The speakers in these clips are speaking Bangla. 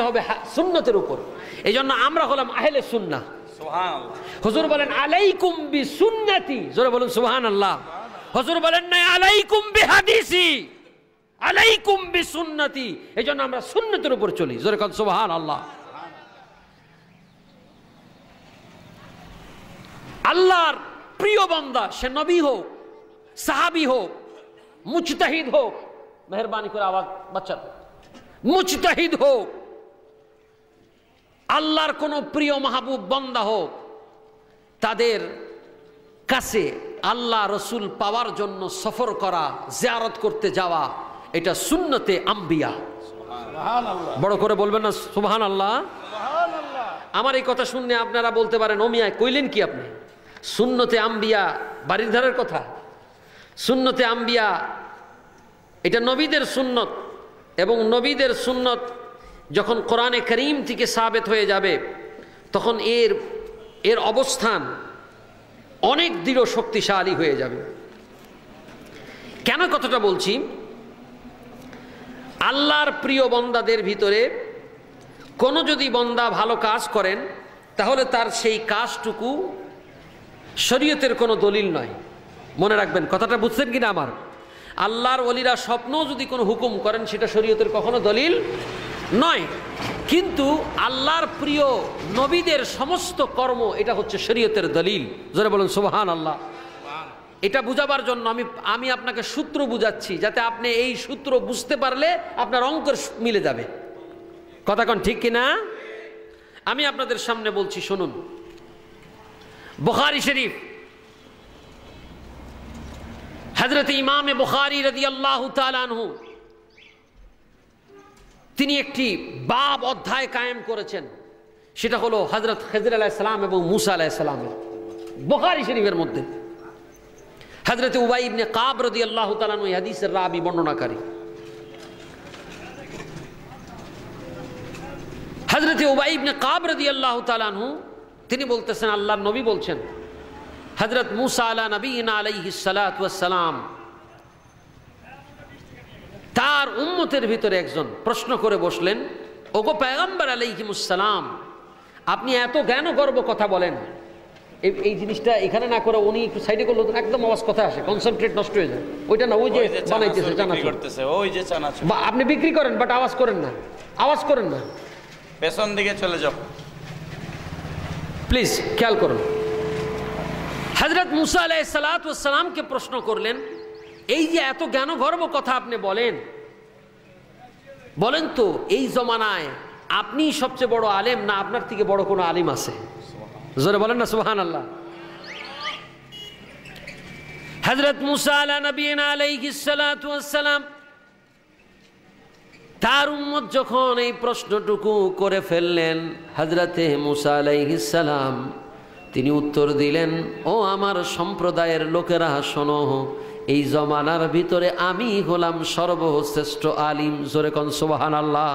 হবে সুন্নতের উপর। এই জন্য আমরা হলাম আহলে সুন্নাহ। হুজুর বলেন আলাইকুম বিসুন্নতি, জোরে বলুন সুবহানাল্লাহ। হুজুর বলেন না আলাইকুম বিহাদিসি, আলাইকুম বিসুন্নতি। এই জন্য আমরা সুন্নতের উপর চলি, জোরে বলুন সুবহানাল্লাহ। আল্লাহর প্রিয় বান্দা, সে নবী হোক, সাহাবী হোক, মুজতাহিদ হোক, মেহরবানি করে আওয়াজ বাচ্চারা, মুজতাহিদ হোক, আল্লাহর কোন প্রিয় মাহবুব বান্দা হোক, তাদের কাছে আল্লাহ রসুল পাওয়ার জন্য সফর করা, জিয়ারত করতে যাওয়া, এটা সুন্নতে আম্বিয়া। বড় করে বলবেন না সুবহানাল্লাহ। আমার এই কথা শুনলে আপনারা বলতে পারেন, ও মিয়া কইলেন কি আপনি? সুন্নতে আম্বিয়া বাড়ির ধারের কথা? সুন্নতে আম্বিয়া এটা নবীদের সুন্নত, এবং নবীদের সুন্নত যখন কোরআনে কারীম থেকে সাবিত হয়ে যাবে, তখন এর অবস্থান অনেক দৃঢ় শক্তিশালী হয়ে যাবে। কেন কথাটা বলছি? আল্লাহর প্রিয় বান্দাদের ভিতরে কোনো যদি বান্দা ভালো কাজ করেন, তাহলে তার সেই কাজটুকু শরীয়তের কোনো দলিল নয়। মনে রাখবেন, কথাটা বুঝছেন কিনা আমার? আল্লাহর ওলিরা স্বপ্ন যদি কোনো হুকুম করেন, সেটা শরীয়তের কখনো দলিল নয়। কিন্তু আল্লাহর প্রিয় নবীদের সমস্ত কর্ম, এটা হচ্ছে শরীয়তের দলিল। জোরে বলুন সুবহানাল্লাহ। এটা বুঝাবার জন্য আমি আপনাকে সূত্র বুঝাচ্ছি, যাতে আপনি এই সূত্র বুঝতে পারলে আপনার অঙ্কের মিলে যাবে। কথা কোন ঠিক কিনা? আমি আপনাদের সামনে বলছি, শুনুন। বুখারী শরীফ, হযরত ইমামে বুখারী রাদিয়াল্লাহু তাআলা আনহু, তিনি একটি বাব অধ্যায় কায়েম করেছেন। সেটা হলো হযরত খিজর আলাইহিস সালাম এবং মুসা আলাইহিস সালামের। বুখারী শরীফের মধ্যে হযরত উবাই ইবনে কাব রাদিয়াল্লাহু তাআলা আনহু এই হাদিসের রাবী, বর্ণনাকারী। হযরত উবাই ইবনে কাব রাদিয়াল্লাহু তাআলা আনহু তিনি বলতেছেন, আল্লাহর নবী বলছেন, হযরত মুসা আলা নবিয়িনা আলাইহিস সালাতু ওয়াস সালাম, তার উম্মতের ভিতরে একজন প্রশ্ন করে বসলেন, ওগো পয়গম্বর আলাইহিমুস সালাম, আপনি এত জ্ঞান গর্ব কথা বলেন, এই জিনিসটা এখানে না করে উনি একটু সাইডে করলে একদম আওয়াজ কথা আসে, কনসেন্ট্রেট নষ্ট হয়ে যায়। ওইটা না, ওই যে বানাইতেছে চানাচুর, বা আপনি বিক্রি করেন বাট আওয়াজ করেন না, আওয়াজ করেন না, পেছন দিকে চলে যাও প্লিজ, খেয়াল করুন। হযরত মুসা আলাইহিস সালাতু ওয়াস সালামকে প্রশ্ন করলেন, এই যে এত জ্ঞান গর্ব কথা আপনি বলেন তো, এই জমানায় আপনি সবচেয়ে বড় আলেম, না আপনার থেকে বড় কোনো আলিম আছে? জোরে বলেন না সুবহানাল্লাহ। হযরত মুসা আলা নবিয়িনা আলাইহিস সালাতু ওয়াস সালাম, তার উম্মত যখন এই প্রশ্নটুকু করে ফেললেন, হযরতে মুসা আলাইহিস সালাম তিনি উত্তর দিলেন, ও আমার সম্প্রদায়ের লোকেরা শোনো, এই জমানার ভিতরে আমি হলাম সর্বশ্রেষ্ঠ আলিম। জোরে কোন সুবহানাল্লাহ।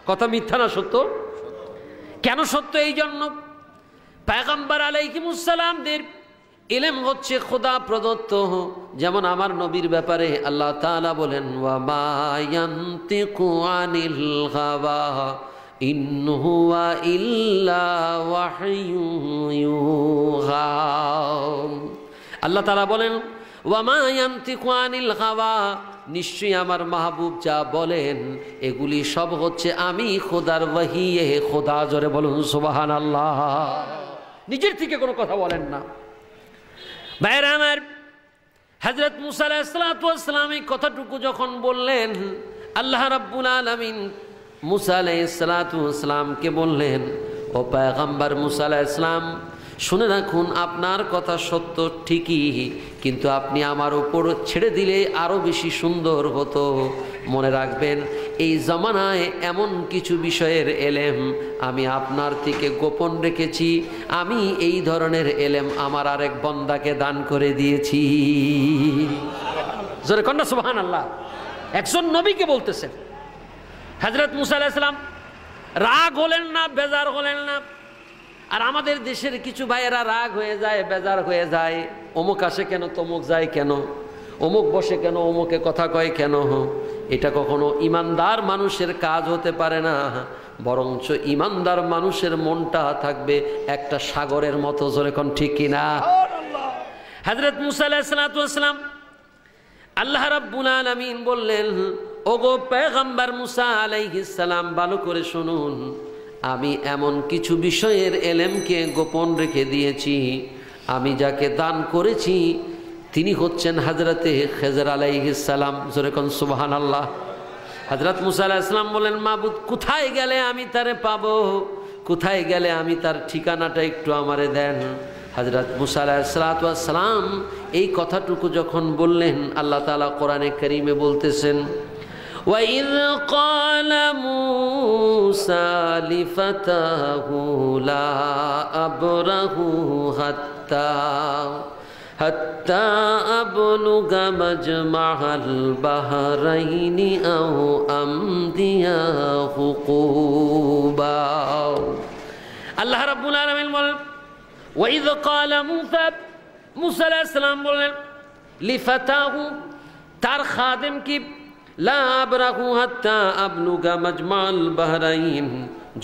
কথা মিথ্যা না সত্য? কেন সত্য? এই জন্য পয়গম্বর আলাইহিমুস সালামদের ইলম হচ্ছে খোদা প্রদত্ত। যেমন আমার নবীর ব্যাপারে আল্লাহ তাআলা বলেন, ওয়া মা ইয়ানতিকু আনিল হাওয়া ইন হুয়া ইল্লা ওয়াহয়ু ইউহা। আল্লাহ তাআলা বলেন, ওয়া মা ইয়ানতিকু আনিল হাওয়া, নিশ্চয়ই আমার মাহবুব যা বলেন এগুলি সব হচ্ছে আমি খোদার ওয়াহিয়ে খোদা। জোরে বলুন সুবহানাল্লাহ। নিজের থেকে কোনো কথা বলেন না। ভাইরা আমার, হযরত মুসা আলাইহিস সালাতু ওয়াস সালাম এই কথাটুকু যখন বললেন, আল্লাহ রাব্বুল আলামিন মুসা আলাইহিস সালাতু ওয়াস সালামকে বললেন, ও পয়গম্বর মুসা আলাইহিস সালাম, শুনে রাখুন, আপনার কথা সত্য ঠিকই, কিন্তু আপনি আমার উপর ছেড়ে দিলে আরো বেশি সুন্দর হতো। মনে রাখবেন, এই জমানায় এমন কিছু বিষয়ের এলেম আমি আপনার থেকে গোপন রেখেছি। আমি এই ধরনের এলেম আমার আরেক বান্দাকে দান করে দিয়েছি। জোরে কন্যা সুবহানাল্লাহ। একজন নবীকে বলতেছেন। হযরত মুসা আলাইহিস সালাম রাগ হলেন না, বেজার হলেন না। আর আমাদের দেশের কিছু ভাইয়েরা রাগ হয়ে যায়, বেজার হয়ে যায়, অমুক আসে কেন, তমুক যায় কেন, অমুক বসে কেন, অমুকে কথা কয় কেন। এটা কখনো ইমানদার মানুষের কাজ হতে পারে না, বরঞ্চ ইমানদার মানুষের মনটা থাকবে একটা সাগরের মতো। জোরে কোন ঠিক কিনা? হযরত মুসা আলাইহিস সালাতু ওয়াস সালাম আল্লাহ রাব্বুল আলামিন বললেন, ওগো পয়গম্বর মুসা আলাইহিস সালাম, ভালো করে শুনুন, আমি এমন কিছু বিষয়ের এলেমকে গোপন রেখে দিয়েছি। আমি যাকে দান করেছি তিনি হচ্ছেন হযরতে খেজর আলাইহিস সালাম। জোরে কোন সুবহানাল্লাহ। হযরত মুসা আলাইহিস সালাম বলেন, মাবুদ কোথায় গেলে আমি তারে পাবো, কোথায় গেলে আমি তার ঠিকানাটা একটু আমারে দেন। হযরত মুসা আলাইহিস সালাম এই কথাটুকু যখন বললেন, আল্লাহ তাআলা কোরআনে কারীমে বলতেছেন, وَإِذْ قَالَ مُوسَى لِفَتَاهُ لَا أَبْرَحُ حَتَّى أَبْلُغَ مَجْمَعَ الْبَحْرَيْنِ أَوْ أَمْضِيَ حُقُوبًا। আল্লাহ রাব্বুল আলামিন বলেন, وَإِذْ قَالَ মুসা আলাইহিস সালাম বললেন, লিফাতাহু, তার খাদেম কি, লা আবরাহু হাত্তা আবলুগা মাজমাল বাহরাইন,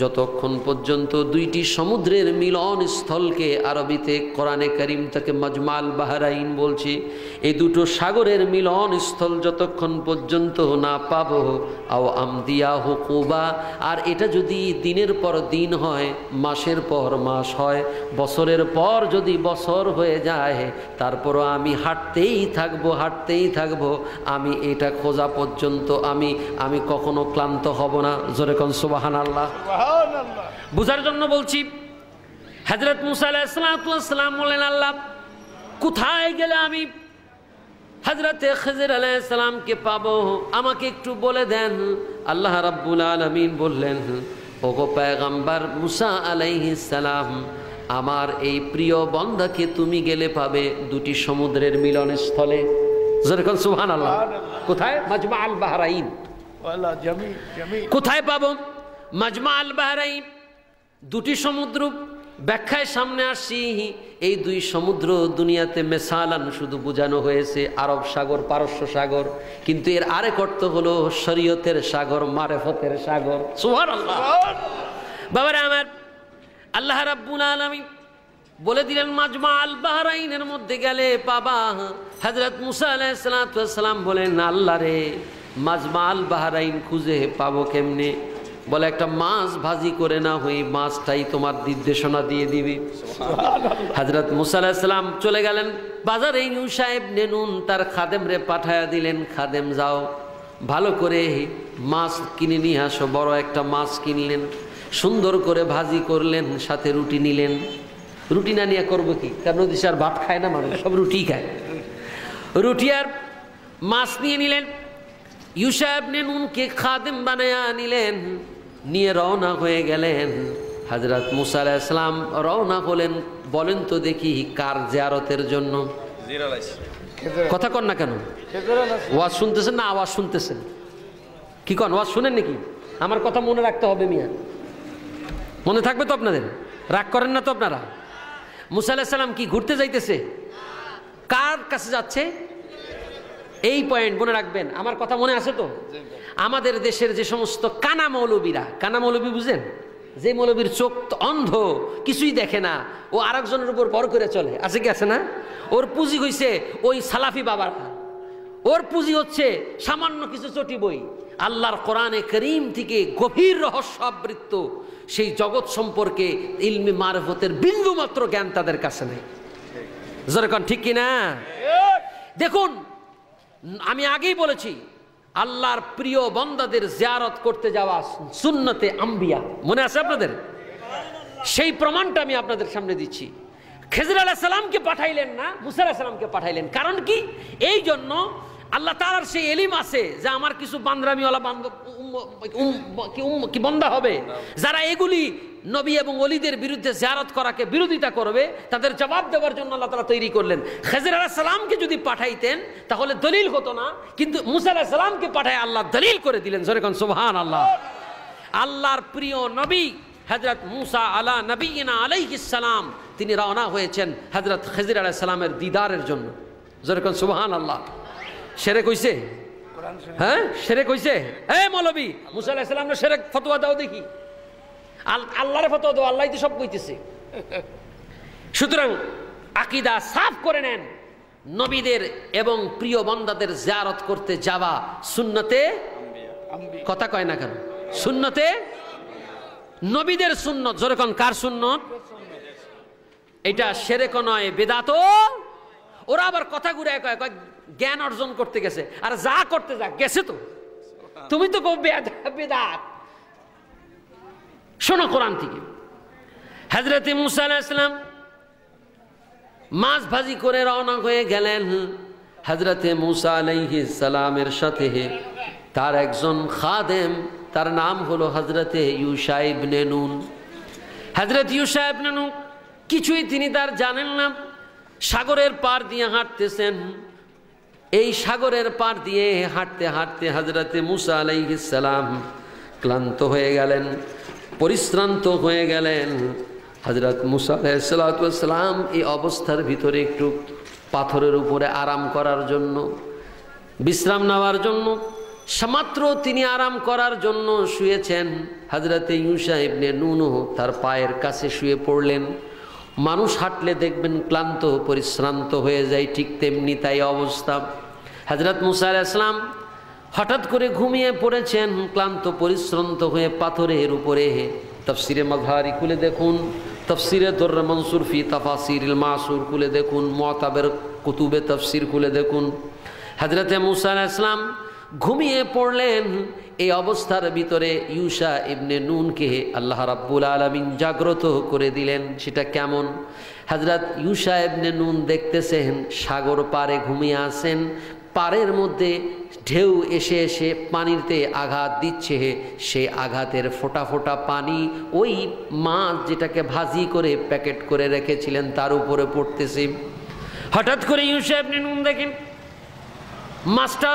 যতক্ষণ পর্যন্ত দুইটি সমুদ্রের মিলন স্থলকে, আরবিতে কোরআনে কারীম তাকে মাজমাল বাহরাইন বলছে, এই দুটো সাগরের মিলন স্থল যতক্ষণ পর্যন্ত না পাবো, আও আমদিয়া হুকুবা, আর এটা যদি দিনের পর দিন হয়, মাসের পর মাস হয়, বছরের পর যদি বছর হয়ে যায়, তারপরও আমি হাঁটতেই থাকবো, আমি এটা খোঁজা পর্যন্ত আমি কখনো ক্লান্ত হব না। জোরে কোন সুবহানাল্লাহ। বুঝার জন্য বলছি, হযরত মুসা আলাইহিস সালাম বলেন, আল্লাহ কোথায় গেলে আমি হযরত খিজর আলাইহিস সালামকে পাবো, আমাকে একটু বলে দেন। আল্লাহ রাব্বুল আলামিন বললেন, ওগো পয়গম্বর মুসা আলাইহিস সালাম, আমার এই প্রিয় বান্দাকে তুমি গেলে পাবে দুটি সমুদ্রের মিলন স্থলে। যেরকম সুবহানাল্লাহ। কোথায়? মাজমা আল বাহরাইন। কোথায় পাবো? মাজমা আল বাহরাইন, দুটি সমুদ্র। ব্যাখ্যায় সামনে আসছি, এই দুই সমুদ্র দুনিয়াতে মেসালান শুধু বোঝানো হয়েছে আরব সাগর, পারস্য সাগর, কিন্তু এর আরেক অর্থ হলো শরীয়তের সাগর, মারেফতের সাগর। সুবহানাল্লাহ। বাবারা আমার, আল্লাহ রাব্বুল আলামিন বলে দিলেন মাজমা আল বাহরাইনের মধ্যে গেলে পাবা। হযরত মুসা আলাইহিস সালাম বলেন, আল্লাহ রে, মাজমা আল বাহরাইন খুঁজে পাবো কেমনে? বলে, একটা মাছ ভাজি করে না হই, মাছটাই তোমার নির্দেশনা দিয়ে দিবি। হযরত মুসা আলাইহিস সালাম চলে গেলেন বাজারে। ইউশা ইবনে নুন তার খাদেম রে পাঠায়া দিলেন, খাদেম যাও ভালো করে মাছ কিনে নিয়ে আসো। বড় একটা মাছ কিনলেন, সুন্দর করে ভাজি করলেন, সাথে রুটি নিলেন। রুটি না নিয়ে করবো কি, কারণ নদী আর ভাত খায় না মানুষ, সব রুটি খায়। রুটি আর মাছ নিয়ে নিলেন, ইউশা ইবনে নুনকে খাদেম বানায়া নিলেন, নিয়ে রওনা হয়ে গেলেন। হযরত মুসা আলাইহিস সালাম রওনা হলেন, বলেন তো দেখি কার জিয়ারতের জন্য? কথা কন না কেন? ওয়াজ শুনতেছেন না আওয়াজ শুনতেছেন? কি কন, ওয়াজ শুনেন নাকি? আমার কথা মনে রাখতে হবে মিয়া, মনে থাকবে তো আপনাদের? রাগ করেন না তো আপনারা? মুসা আলাইহিস সালাম কি ঘুরতে যাইতেছে? কার কাছে যাচ্ছে? এই পয়েন্ট মনে রাখবেন। আমার কথা মনে আছে তো? আমাদের দেশের যে সমস্ত কানা মৌলবীরা, কানা মৌলবী বুঝেন? যে মৌলবীর চোখ অন্ধ, কিছুই দেখে না, ও আরেকজনের উপর ভর করে চলে, আছে কি আছে না? ওর পুঁজি হইছে ওই সালাফি বাবার, ওর পুঁজি হচ্ছে সামান্য কিছু চটি বই। আল্লাহর কোরআনে কারীম থেকে গভীর রহস্য আবৃত্ত সেই জগৎ সম্পর্কে ইলমে মারফতের বিন্দু মাত্র জ্ঞান তাদের কাছে নেই। যেরকম ঠিক কিনা? দেখুন, আমি আগেই বলেছি, আল্লাহর প্রিয় বান্দাদের জিয়ারত করতে যাওয়া সুন্নতে আম্বিয়া, মনে আছে আপনাদের? সেই প্রমাণটা আমি আপনাদের সামনে দিচ্ছি। খিজর আলাইহিস সালামকে পাঠাইলেন না, মুসা আলাইহিস সালামকে পাঠাইলেন। কারণ কি? এই জন্য আল্লাহ তাআলার সেই এলিম আছে যে আমার কিছু বান্দরামিওয়ালা বান্দা হবে, যারা এগুলি নবী এবং ওলিদের বিরুদ্ধে জিয়ারত করাকে বিরোধিতা করবে, তাদের জবাব দেওয়ার জন্য আল্লাহ তাআলা তৈরি করলেন। খিজর আলাইহিস সালামকে যদি পাঠাইতেন তাহলে দলিল হতো না, কিন্তু মুসা আলাইহিস সালামকে পাঠায় আল্লাহ দলিল করে দিলেন। জোরে কোন সুবহানাল্লাহ। আল্লাহর প্রিয় নবী হযরত মুসা আলা নবিয়িনা আলাইহিস সালাম, তিনি রওনা হয়েছেন হযরত খিজর আলাইহিস সালামের দিদারের জন্য। জোরে কোন সুবহানাল্লাহ। সেরে কইছে হ্যাঁ শিরক হইছে? এই মৌলবী মুসা আলাইহিস সালাম শিরক ফতোয়া দাও দেখি। আল্লাহর ফতোয়া দাও, আল্লাহই তো সব কইতেছে। সুতরাং আকীদা সাফ করে নেন। নবীদের এবং প্রিয় বান্দাদের জিয়ারত করতে যাওয়া সুন্নতে, কথা কয় না কেন? সুন্নতে নবীদের সুন্নত। যেরকম কার সুন্নত? এটা শিরক নয়, বিদআতও। ওরা আবার কথা ঘুরায় কয় জ্ঞান অর্জন করতে গেছে। আর যা করতে যা গেছে তো, তুমি তো বিদআত। শোনো কোরআন থেকে, হযরত মুসা আলাইহিস সালাম মাছ ভাজি করে রওনা হয়ে গেলেন। হযরত মুসা আলাইহিস সালামের সাথে তার একজন খাদেম, তার নাম হলো হযরত ইউশা ইবনে নুন। হযরত ইউশা ইবনে নুন কিছুই তিনি তার জানেন না। সাগরের পার দিয়ে হাঁটতেছেন। এই সাগরের পার দিয়ে হাঁটতে হাঁটতে হযরত মুসা আলাইহিস সালাম ক্লান্ত হয়ে গেলেন, পরিশ্রান্ত হয়ে গেলেন। হযরত মুসা আলাইহিস সালাম এই অবস্থার ভিতরে একটু পাথরের উপরে আরাম করার জন্য, বিশ্রাম নেওয়ার জন্য, মাত্র তিনি আরাম করার জন্য শুয়েছেন। হযরত ইউশা ইবনে নুন তার পায়ের কাছে শুয়ে পড়লেন। মানুষ হাঁটলে দেখবেন ক্লান্ত পরিশ্রান্ত হয়ে যায়, ঠিক তেমনি তাই অবস্থা। হযরত মুসা আলাইহিস সালাম হঠাৎ করে ঘুমিয়ে পড়েছেন, ক্লান্ত পরিশ্রান্ত হয়ে পাথরের উপরে। তাফসিরে মাযহারি খুলে দেখুন, তাফসিরে দুরর মনসুর ফি তাফাসিরিল মাসুর খুলে দেখুন, মুআতাবের কুতুবে তাফসির খুলে দেখুন। হযরত মুসা আলাইহিস সালাম ঘুমিয়ে পড়লেন। এই অবস্থার ভিতরে ইউশা ইবনে নুনকে আল্লাহ রাব্বুল আলামিন জাগ্রত করে দিলেন। সেটা কেমন? হযরত ইউশা ইবনে নুন দেখতেছেন সাগর পারে ঘুমিয়ে আছেন, পাড়ের মধ্যে ঢেউ এসে এসে পানিতে আঘাত দিচ্ছে। সেই আঘাতের ফোঁটা ফোঁটা পানি ওই মাছ যেটাকে ভাজি করে প্যাকেট করে রেখেছিলেন তার উপরে পড়তেছে। হঠাৎ করে ইউশা ইবনে নুন দেখেন মাছটা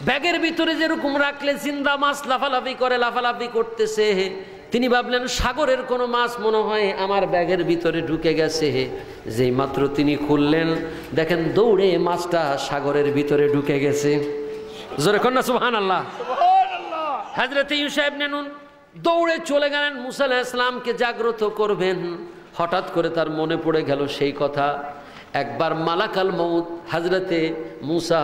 ব্যাগের ভিতরে যেরকম রাখলে জিন্দা মাছ লাফালাফি করে, লাফালাফি করতেছে। তিনি ভাবলেন সাগরের কোনো মাছ মনে হয় আমার ব্যাগের ভিতরে ঢুকে গেছে। যেই মাত্র তিনি খুললেন দেখেন দৌড়ে মাছটা সাগরের ভিতরে ঢুকে গেছে। জোরে কন্যা সুবহানাল্লাহ। হযরত ইউশা ইবনে নুন দৌড়ে চলে গেলেন মুসা আলাইহিস সালামকে জাগ্রত করবেন। হঠাৎ করে তার মনে পড়ে গেল সেই কথা, একবার মালাকাল মউত হযরতে মুসা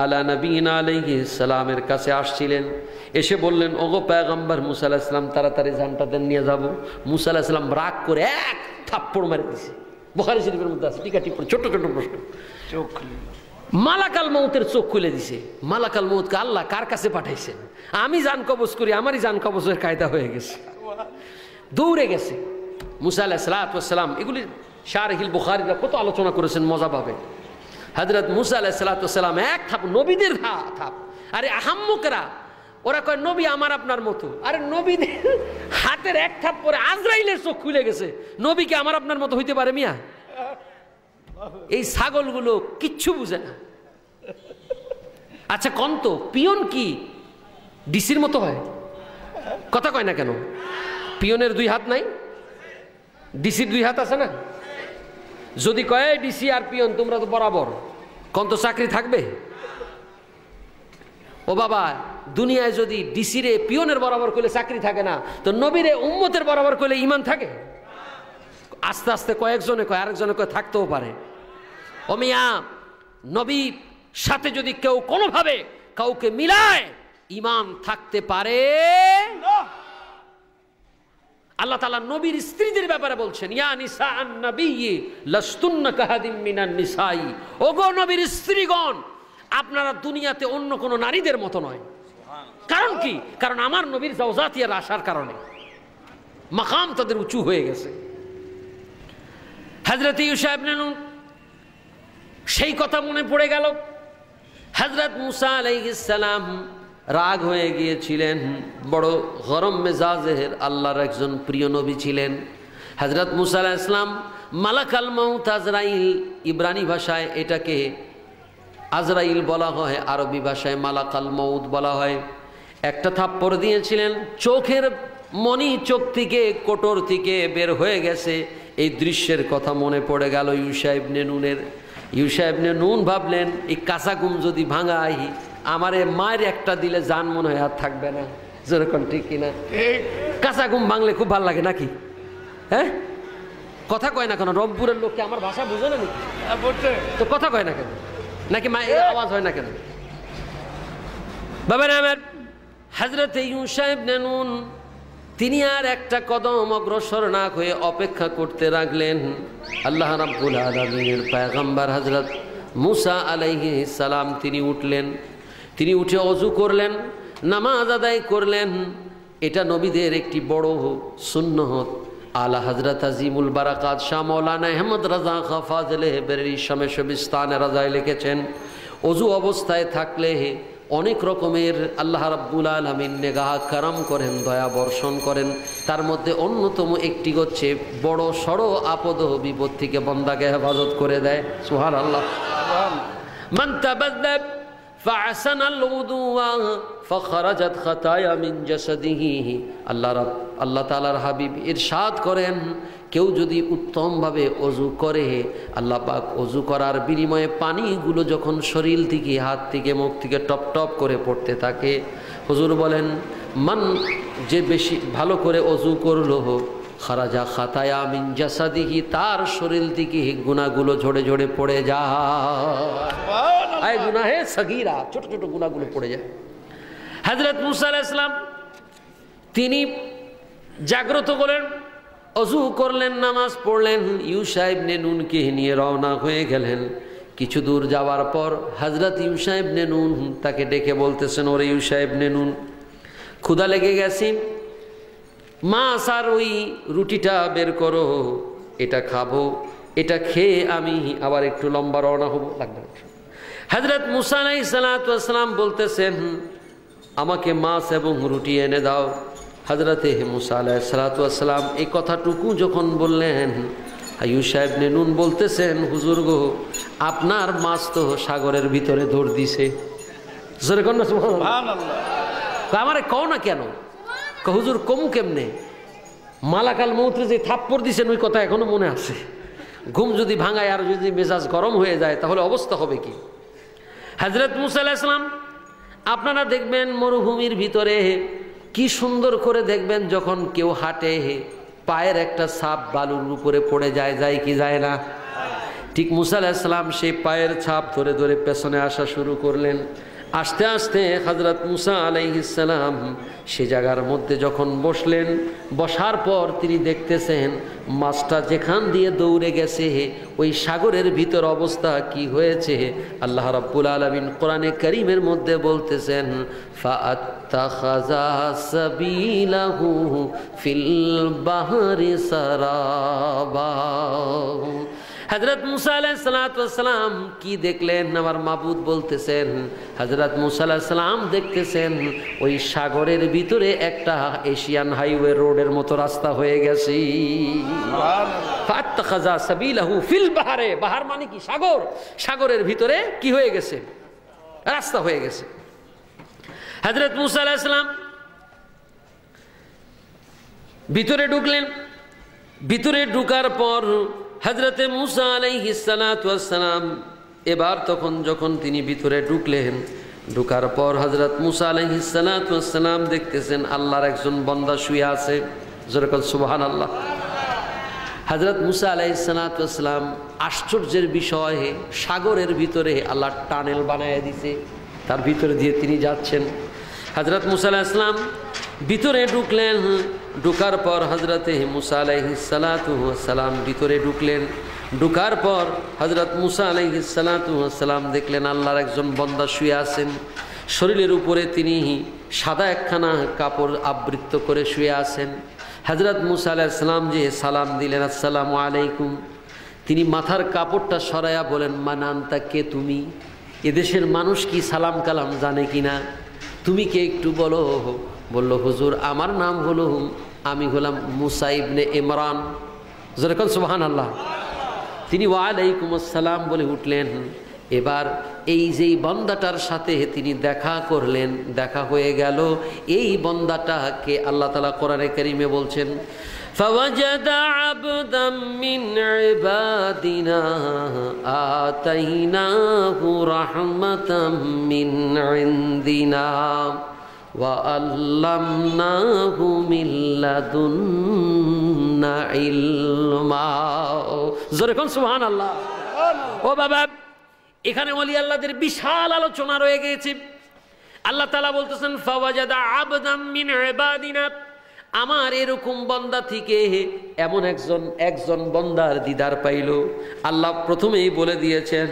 আলা নবীনা আলাইহিস সালামের কাছে আসছিলেন। এসে বললেন, ওগো পয়গম্বর মুসা আলাইহিস সালাম তাড়াতাড়ি জানটা দেন নিয়ে যাব। মুসা আলাইহিস সালাম রাগ করে এক থাপ্পড় মেরে দিয়েছে। বুখারী শরীফের মধ্যে আছে, টিকা টিপ্পণ, ছোট ছোট প্রশ্ন। চোখ খুলে মালাকাল মউতের চোখ খুলে দিছে। মালাকাল মউতকে আল্লাহ কার কাছে পাঠাইছেন? আমি জান কবজ করি, আমারই জান কবজের কায়দা হয়ে গেছে। দৌড়ে গেছে মুসা আলাইহিস সালাম। এগুলি শারহিল বুখারীরা কত আলোচনা করেছেন, মজা পাবে। হযরত মুসা আলাইহিস সালাম এক থাপ, নবীদের থাপ। আরে আহাম্মকরা ওরা কয় নবী আমার আপনার মতো। আরে নবীদের হাতের এক থাপ পরে আজরাইলের চোখ খুলে গেছে। নবী কি আমার আপনার মতো হইতে পারে মিয়া? এই ছাগলগুলো কিচ্ছু বুঝে না। আচ্ছা কন্ত পিয়ন কি ডিসির মতো হয়? কথা কয় না কেন? পিয়নের দুই হাত নাই? ডিসির দুই হাত আছে না? যদি কয় ডিসি আর পিয়ন তোমরা তো বরাবর, কন্ত চাকরি থাকবে? ও বাবা, দুনিয়ায় যদি ডিসিরে পিয়নের বরাবর করলে চাকরি থাকে না, তো নবীরে উম্মতের বরাবর করলে ঈমান থাকে? আস্তে আস্তে কয়েকজনে কয়, আরেকজনে কয় থাকতেও পারে। ও মিয়া, নবীর সাথে যদি কেউ কোনোভাবে কাউকে মিলায় ঈমান থাকতে পারে? আল্লাহ তাআলা নবীর স্ত্রীদের ব্যাপারে বলছেন, ইয়া নিসাআন নবিয়্যি লাস্তুন্না কাহাদিম মিনান নিসাই। ওগো নবীর স্ত্রীগণ, আপনারা দুনিয়াতে অন্য কোনো নারীদের মতো নয়। কারণ কি? কারণ আমার নবীর জাওজাতিয়ার আসার কারণে মাকাম তাদের উঁচু হয়ে গেছে। হযরত ইউশা ইবনে নুন সেই কথা মনে পড়ে গেল। হযরত মুসা আলাইহিস সালাম রাগ হয়ে গিয়েছিলেন, বড় গরম মেজাজের আল্লাহর একজন প্রিয় নবী ছিলেন। হযরত মুসা আলাইহিস সালাম মালাকাল মউত আজরাইল, ইব্রানি ভাষায় এটাকে আজরাইল বলা হয়, আরবি ভাষায় মালাকাল মউত বলা হয়। একটা থাপ্পড় দিয়েছিলেন, চোখের মনি চোখ থেকে কোটর থেকে বের হয়ে গেছে। এই দৃশ্যের কথা মনে পড়ে গেল ইউশা ইবনে নুনের। ইউশা ইবনে নুন ভাবলেন, এই কাঁচা ঘুম যদি ভাঙাই আমারে মায়ের একটা দিলে জান মনে হয় আর থাকবে না, যেরকম ঠিক কিনা? কাঁচা ঘুম ভাঙলে খুব ভালো লাগে নাকি? হ্যাঁ, কথা কয় না কেন? রংপুরের লোককে আমার ভাষা বুঝে না নাকি? তো কথা কয় না কেন? নাকি মায়ের আওয়াজ হয় না কেন? বাবা আমার হযরত ইউসা ইবনে নুন তিনি আর একটা কদম অগ্রসর না হয়ে অপেক্ষা করতে লাগলেন। আল্লাহ রাব্বুল আলামিনের পয়গম্বর হযরত মুসা আলাইহিস সালাম তিনি উঠলেন, তিনি উঠে ওযু করলেন, নামাজ আদায় করলেন। এটা নবীদের একটি বড় সুন্নত। আলা হযরত আজিমুল বারাকাত শাহ মাওলানা আহমদ রাজা খাঁ ফাজলে বেরেলী শামে শবিস্তানে রাজায় লিখেছেন, ওযু অবস্থায় থাকলে অনেক রকমের আল্লাহ রাব্বুল আলামিন নেগাহ কারাম করেন, দয়া বর্ষণ করেন। তার মধ্যে অন্যতম একটি হচ্ছে বড় সড় আপদ বিপদ থেকে বান্দাকে হেফাজত করে দেয়। সুবহানাল্লাহ। মান তাবাদ্দাব ফাহসানাল উযুয়া ফাখরাজাত খাতায়া মিন জাসাদিহি। আল্লাহ তাআলার হাবিব ইরশাদ করেন, কেউ যদি উত্তমভাবে ওযু করে, আল্লাহ পাক ওযু করার বিনিময়ে পানিগুলো যখন শরীর থেকে, হাত থেকে, মুখ থেকে টপ টপ করে পড়তে থাকে, হুজুর বলেন মান যে বেশি ভালো করে ওযু করলো, খারাজা খাতায়া মিন জাসাদিহি, তার শরীর থেকে গুনাহগুলো ঝরে ঝরে পড়ে যায়। গুনাহে সগীরা, ছোট ছোট গুনাহগুলো পড়ে যায়। হযরত মুসা আলাইহিস সালাম তিনি জাগ্রত করলেন, ওযু করলেন, নামাজ পড়লেন, ইউসা ইবনে নুনকে নিয়ে রওনা হয়ে গেলেন। কিছু দূর যাওয়ার পর হযরত ইউসা ইবনে নুন তাকে ডেকে বলতেছেন, ওরে ইউসা ইবনে নুন, ক্ষুধা লেগে গেছে, মাছ আর ওই রুটিটা বের করো, এটা খাবো, এটা খেয়ে আমি আবার একটু লম্বা রওনা হবো। লাগবে না। হযরত মুসা আলাইহিস সালাতু ওয়াস সালাম বলতেছেন, আমাকে মাছ এবং রুটি এনে দাও। হযরতে মুসা আলাইহিস সালাতু ওয়াস সালাম এই কথাটুকু যখন বললেন, ইউসা ইবনে নুন বলতেছেন, হুজুর গো, আপনার মাছ তো সাগরের ভিতরে দৌড় দিছে। সুবহানাল্লাহ। আমারে কও না কেন? হুজুর কমু কেমনে? মালাকাল মৌতে যে থাপ্পড় দিছেন ওই কথা এখনো মনে আছে। ঘুম যদি ভাঙায় আর যদি মেজাজ গরম হয়ে যায় তাহলে অবস্থা হবে কি? হযরত মুসা আলাইহিস সালাম আপনারা দেখবেন মরুভূমির ভিতরে কি সুন্দর করে দেখবেন, যখন কেউ হাঁটে পায়ের একটা ছাপ বালুর উপরে পড়ে যায়, যায় কি যায় না? ঠিক মুসা আলাইহিস সালাম সেই পায়ের ছাপ ধরে ধরে পেছনে আসা শুরু করলেন। আস্তে আস্তে হযরত মুসা আলাইহিস সালাম সে জায়গার মধ্যে যখন বসলেন, বসার পর তিনি দেখতেছেন মাছটা যেখান দিয়ে দৌড়ে গেছে ওই সাগরের ভিতর অবস্থা কি হয়েছে। আল্লাহ রাব্বুল আলামিন কোরআনে কারীমের মধ্যে বলতেছেন, ফাআত্তাখাযা সাবিলাহু ফিল বাহরি সারাবা। হযরত মুসা আলাইহিস সালাতু ওয়াস সালাম কি দেখলেন? আমার মাবুদ বলতেছেন, হযরত মুসা আলাইহিস সালাম দেখতেছেন ওই সাগরের ভিতরে একটা এশিয়ান হাইওয়ে রোডের মতো রাস্তা হয়ে গেছে। ফাত্তাখাযা সাবিলাহু ফিল বাহরে, বাহার মানে কি? সাগর। সাগরের ভিতরে কি হয়ে গেছে? রাস্তা হয়ে গেছে। হযরত মুসা আলাইহিস সালাম ভিতরে ঢুকলেন। ভিতরে ঢুকার পর হযরতে মুসা আলাইহিস সালাতু ওয়াস সালাম এবার তখন যখন তিনি ভিতরে ঢুকলেন, ঢুকার পর হযরত মুসা আলাইহিস সালাতু ওয়াস সালাম দেখতেছেন আল্লাহর একজন বান্দা শুয়ে আছে। যেরকম সুবহানাল্লাহ। হযরত মুসা আলাইহিস সালাতু ওয়াস সালাম আশ্চর্যের বিষয়, সাগরের ভিতরে আল্লাহ টানেল বানায় দিয়েছে, তার ভিতরে দিয়ে তিনি যাচ্ছেন। হযরত মুসা আলাইহিস সালাম ভিতরে ঢুকলেন। ঢুকার পর হযরতে মুসা আলাইহিস সালাতু ওয়াস সালাম ভিতরে ঢুকলেন। ঢুকার পর হযরত মুসা আলাইহিস সালাতু ওয়াস সালাম দেখলেন আল্লাহর একজন বান্দা শুয়ে আছেন। শরীরের উপরে তিনি সাদা একখানা কাপড় আবৃত করে শুয়ে আছেন। হযরত মুসা আলাইহিস সালাম যে সালাম দিলেন, আসসালামু আলাইকুম, তিনি মাথার কাপড়টা সরাইয়া বলেন, মান আনতা, কে তুমি? এদেশের মানুষ কি সালাম কালাম জানে কিনা? তুমি কে একটু বলো। বলল, হুজুর আমার নাম হলো, আমি হলাম মুসা ইবনে ইমরান। যেরকম সুবহানাল্লাহ। তিনি ওয়ালাইকুম আসসালাম বলে উঠলেন। এবার এই যেই বান্দাটার সাথে তিনি দেখা করলেন, দেখা হয়ে গেল, এই বান্দাটাকে আল্লাহ তাআলা কোরআনে কারীমে বলছেন فوجد عبدا من عبادنا آتيناه رحمة من عندنا وعلمناه من لدنا علما জোরে কোন সুবহানাল্লাহ। ও বাবা, এখানে ওলি আল্লাহদের বিশাল আলোচনা রয়ে গেছে। আল্লাহ তাআলা বলতেছেন ফাওয়াজাদা আবদাম মিন ইবাদিনা, আমার এরকম বান্দা থেকে এমন একজন বান্দার দিদার পাইল। আল্লাহ প্রথমেই বলে দিয়েছেন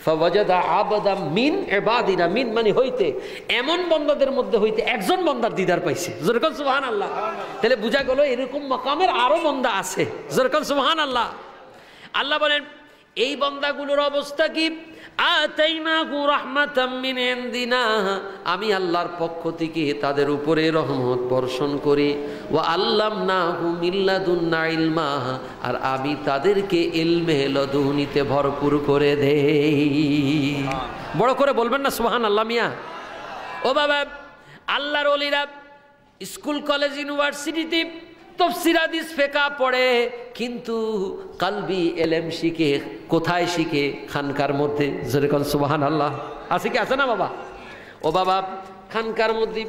ফাওয়াজাদা আবদাম মিন ইবাদিনা, মিন মানে হইতে, এমন বান্দাদের মধ্যে হইতে একজন বান্দার দিদার পাইছে। জোরে কোন সুবহানাল্লাহ। তাহলে বোঝা গেল এরকম মাকামের আরো বান্দা আছে। জোরে কোন সুবহানাল্লাহ। আল্লাহ বলেন এই বান্দাগুলোর অবস্থা কি? আতাইনাহু রাহমাতাম মিন ইনদিনা, আমি আল্লাহর পক্ষ থেকে তাদের উপরে রহমত বর্ষণ করি। ওয়া আল্লামনাহু মিন লাদুন্না ইলমা, আর আমি তাদেরকে ইলমে লদুনিতে ভরপুর করে দেই। বড় করে বলবেন না সুবহানাল্লাহ মিয়া। ও বাবা, আল্লাহর ওলিরা স্কুল কলেজ ইউনিভার্সিটিতে তাফসীর হাদিস ফিকহ পড়ে, কিন্তু কলবি ইলম শিখে কোথায় শিখে? খানকার মধ্যে। জোরে কোন সুবহানাল্লাহ। আছে কি আছে না বাবা? ও বাবা, খানকার মধ্যে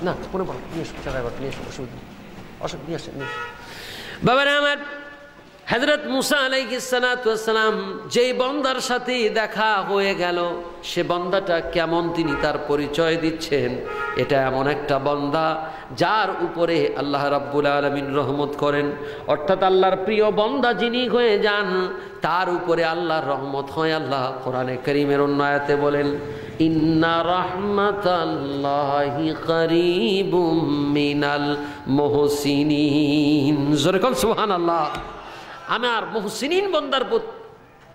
না কোনো বাবা আমার হযরত মুসা আলাইহিস সালাতু ওয়াস সালাম যেই বান্দার সাথে দেখা হয়ে গেল, সে বান্দাটা কেমন তিনি তার পরিচয় দিচ্ছেন। এটা এমন একটা বান্দা যার উপরে আল্লাহ রাব্বুল আলামিন রহমত করেন, অর্থাৎ আল্লাহর প্রিয় বান্দা যিনি হয়ে যান তার উপরে আল্লাহর রহমত হয়। আল্লাহ কোরআনে কারীমের অন্য আয়াতে বলেন ইন্না রাহমাতাল্লাহি করিবুম মিনাল মুহসিনিন। জোরে কোন সুবহানাল্লাহ। আমার মুহসিনিন বান্দার প্রতি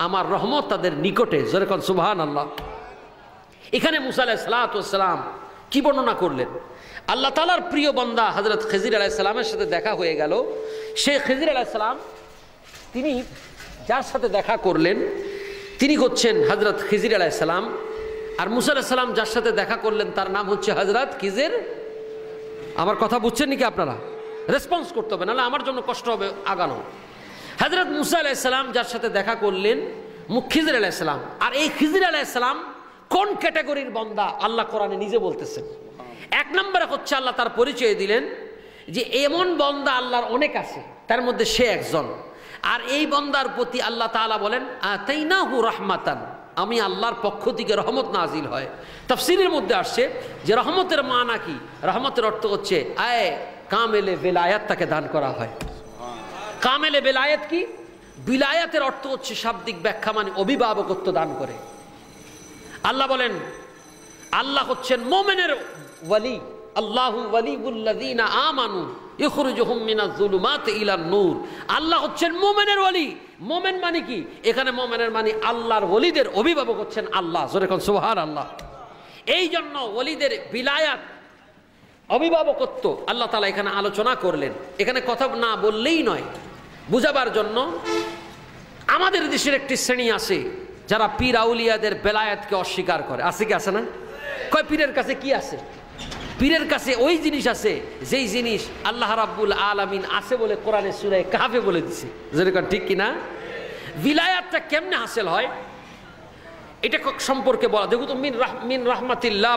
আমার রহমত তাদের নিকটে। জোরে কোন সুবহানাল্লাহ। এখানে মুসা আলাইহিস সালাতু ওয়াস সালাম কি বর্ণনা করলেন? আল্লাহ তাআলার প্রিয় বান্দা হযরত খিজির আলাইহিস সালামের সাথে দেখা হয়ে গেল। সেই খিজির আলাইহিস সালাম তিনি যার সাথে দেখা করলেন তিনি হচ্ছেন হযরত খিজির আলাইহিস সালাম, আর মুসা আলাইহিস সালাম যার সাথে দেখা করলেন তার নাম হচ্ছে হযরত খিজির। আমার কথা বুঝছেন নাকি আপনারা? রেসপন্স করতে হবে, নাহলে আমার জন্য কষ্ট হবে আগানো। হযরত মুসা আলাইহিস সালাম যার সাথে দেখা করলেন খিজির আলাইহিস সালাম। আর এই খিজির আলাইহিস সালাম কোন ক্যাটাগরির বান্দা আল্লাহ কোরআনে নিজে বলতেছেন। এক নম্বরে হচ্ছে আল্লাহ তার পরিচয় দিলেন যে এমন বান্দা আল্লাহর অনেক আছে, তার মধ্যে সে একজন। আর এই বান্দার প্রতি আল্লাহ তাআলা বলেন আতাইনাহু রাহমাতান, আমি আল্লাহর পক্ষ থেকে রহমত নাজিল হয়। তাফসীরের মধ্যে আসছে যে রহমতের মানা কি? রহমতের অর্থ হচ্ছে আয় কামেলে বেলায়াত তাকে দান করা হয়। কামেলে বেলায়াত কি? বিলায়াতের অর্থ হচ্ছে শাব্দিক ব্যাখ্যা মানে অভিভাবকত্ব দান করে। আল্লাহ বলেন আল্লাহ হচ্ছেন মুমিনের ওয়ালি, আল্লাহু ওয়ালিউল্লাযিনা আমানু ইখরুজুহুম মিনাজ যুলুমাতি ইলান নূর। আল্লাহ হচ্ছেন মুমিনের ওয়ালি। মুমিন মানে কি? এখানে মুমিনের মানে আল্লাহর ওলিদের অভিভাবক হচ্ছেন আল্লাহ। জোরে কোন সুবহানাল্লাহ। এই জন্য ওলিদের বিলায়াত অভিভাবকত্ব আল্লাহ তাআলা এখানে আলোচনা করলেন। এখানে কথা না বললেই নয়, বুঝাবার জন্য। আমাদের দেশের একটি শ্রেণী আছে যারা পীর আউলিয়াদের বেলায়াতকে অস্বীকার করে। আছে কি আছে না? কয় পীরের কাছে কি আছে? পীরের কাছে ওই জিনিস আছে যেই জিনিস আল্লাহ রাব্বুল আলামিন আছে বলে কোরআনে সূরা কাহফে বলে দিছে। যেরকম ঠিক কিনা? বিলায়াতটা কেমনে হাসিল হয় এটা সম্পর্কে বলা। দেখো তো মিন রাহমাতিল্লাহ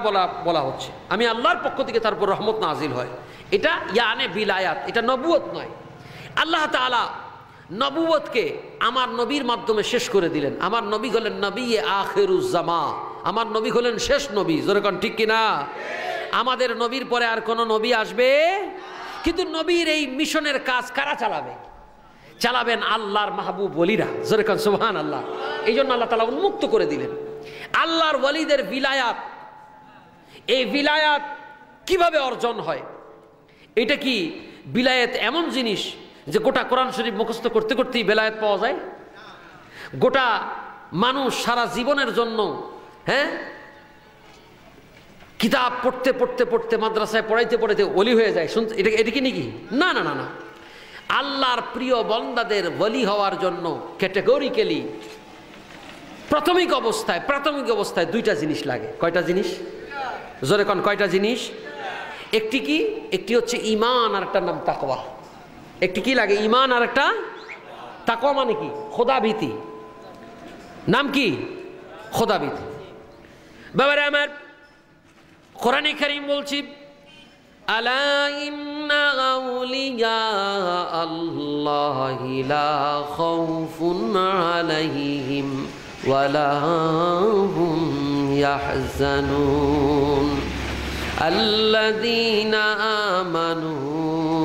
বলা হচ্ছে, আমি আল্লাহর পক্ষ থেকে তারপর রহমত নাজিল হয়। এটা ইয়ানে বিলায়াত, এটা নবুয়ত নয়। আল্লাহ তাআলা নবুয়তকে আমার নবীর মাধ্যমে শেষ করে দিলেন। আমার নবী হলেন নবী আখিরুজ জামা, আমার নবী হলেন শেষ নবী। যেরকম ঠিক কিনা? আমাদের নবীর পরে আর কোন নবী আসবে? কিন্তু নবীর এই মিশনের কাজ কারা চালাবে? চালাবেন আল্লাহর মাহবুব ওলিরা। যেরকম সুবহানাল্লাহ। এই জন্য আল্লাহ তাআলা উন্মুক্ত করে দিলেন আল্লাহর ওলিদের বিলায়াত। এই বিলায়াত কিভাবে অর্জন হয়? এটা কি বিলায়াত এমন জিনিস যে গোটা কোরআন শরীফ মুখস্থ করতে করতেই বেলায়েত পাওয়া যায়? গোটা মানুষ সারা জীবনের জন্য কিতাব পড়তে পড়তে পড়তে মাদ্রাসায় পড়াইতে পড়াইতে ওলি হয়ে যায়? শুনতে এটা কি নাকি? না না না না। আল্লাহর প্রিয় বান্দাদের ওলি হওয়ার জন্য ক্যাটেগরিক্যালি প্রাথমিক অবস্থায় দুইটা জিনিস লাগে। কয়টা জিনিস? জোরে কোন কয়টা জিনিস? একটি কি? একটি হচ্ছে ঈমান, আর একটা নাম তাকওয়া। একটি কি লাগে? ঈমান, আর একটা তাকওয়া। মানে কি? খোদাভীতি। নাম কি? খোদাভীতি। বাবারে আমার, কোরআনে কারীম বলছি, আলা ইন্না আউলিয়া আল্লাহি লা খাউফুন আলাইহিম ওয়ালা হুম ইয়াহজানুন আল্লাযীনা আমানু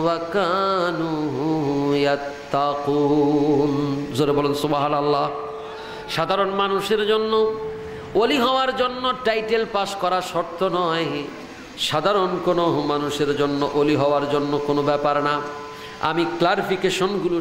ওয়া কানু ইয়াত্তাকুন। জোরে বলুন সুবহানাল্লাহ। সাধারণ মানুষের জন্য ওলি হওয়ার জন্য টাইটেল পাস করা শর্ত নয়। সাধারণ কোনো মানুষের জন্য ওলি হওয়ার জন্য কোনো ব্যাপার না। আমি ক্লারিফিকেশনগুলো